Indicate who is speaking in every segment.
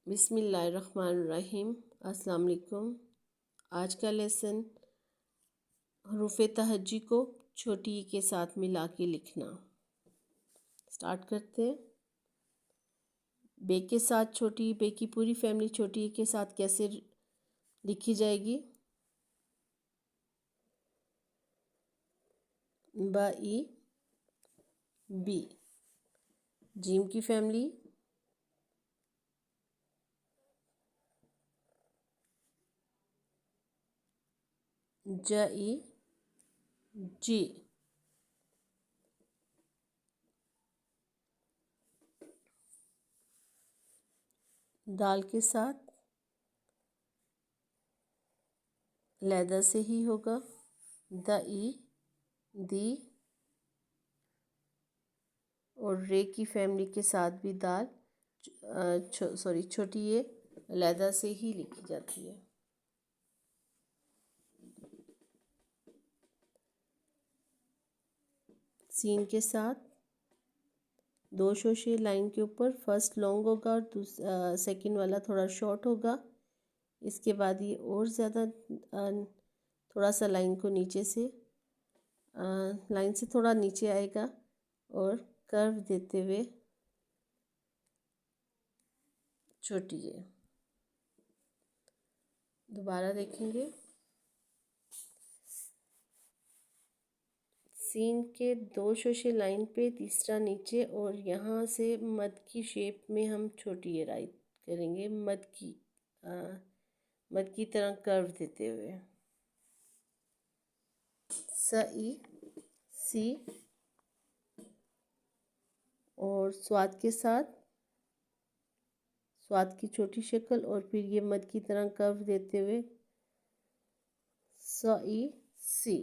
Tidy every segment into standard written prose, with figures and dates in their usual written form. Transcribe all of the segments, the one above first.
Speaker 1: बिस्मिल्लाहिर्रहमानिर्रहीम। अस्सलाम वालेकुम। आज का लेसन हरूफ़े तहज्जी को छोटी ई के साथ मिला के लिखना। स्टार्ट करते हैं। बे के साथ छोटी बे की पूरी फैमिली छोटी ई के साथ कैसे लिखी जाएगी? बा ई बी। जीम की फैमिली ज ई जी। दाल के साथ लैदा से ही होगा। द ई दी। और रे की फैमिली के साथ भी दाल छोटी ये लैदा से ही लिखी जाती है। सीन के साथ दो शोशे लाइन के ऊपर, फर्स्ट लॉन्ग होगा और सेकंड वाला थोड़ा शॉर्ट होगा। इसके बाद ये और ज़्यादा थोड़ा सा लाइन को नीचे से लाइन से थोड़ा नीचे आएगा और कर्व देते हुए छोटी है। दोबारा देखेंगे। सीन के दो शोशे लाइन पे, तीसरा नीचे और यहाँ से मद की शेप में हम छोटी ये राइट करेंगे। मद की तरह कर्व देते हुए। स ई सी। और स्वाद के साथ स्वाद की छोटी शक्ल और फिर ये मद की तरह कर्व देते हुए स ई सी।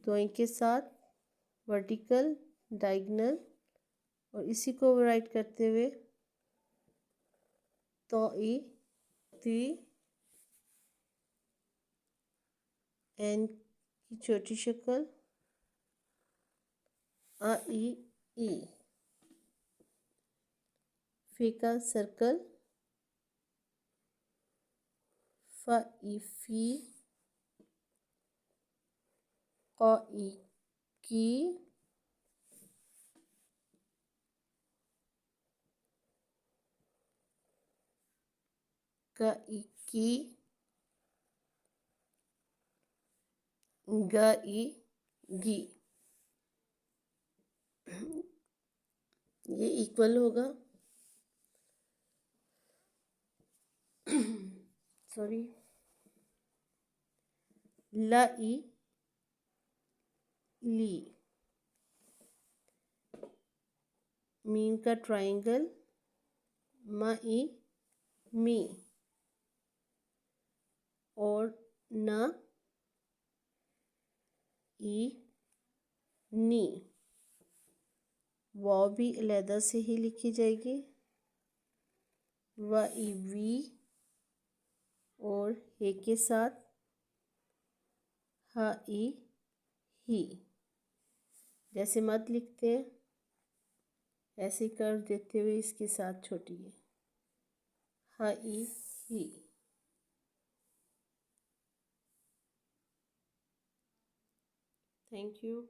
Speaker 1: तोई के साथ वर्टिकल, डायगोनल और इसी को ओवरराइट करते हुए तो ई ती। एन की छोटी शक्ल आ ई ई। फे का सर्कल फ ई फी। क ई की। ग ई की। ग ई गी। ये इक्वल होगा। सॉरी। ल ई ली। मीम का ट्रायंगल म ई मी। और न ई नी। वाव भी अलहदा से ही लिखी जाएगी। व ई वी। और हे के साथ ह ई ही। जैसे मत लिखते हैं ऐसे कर्व देते हुए इसके साथ छोटी है ह ई ही। Thank you.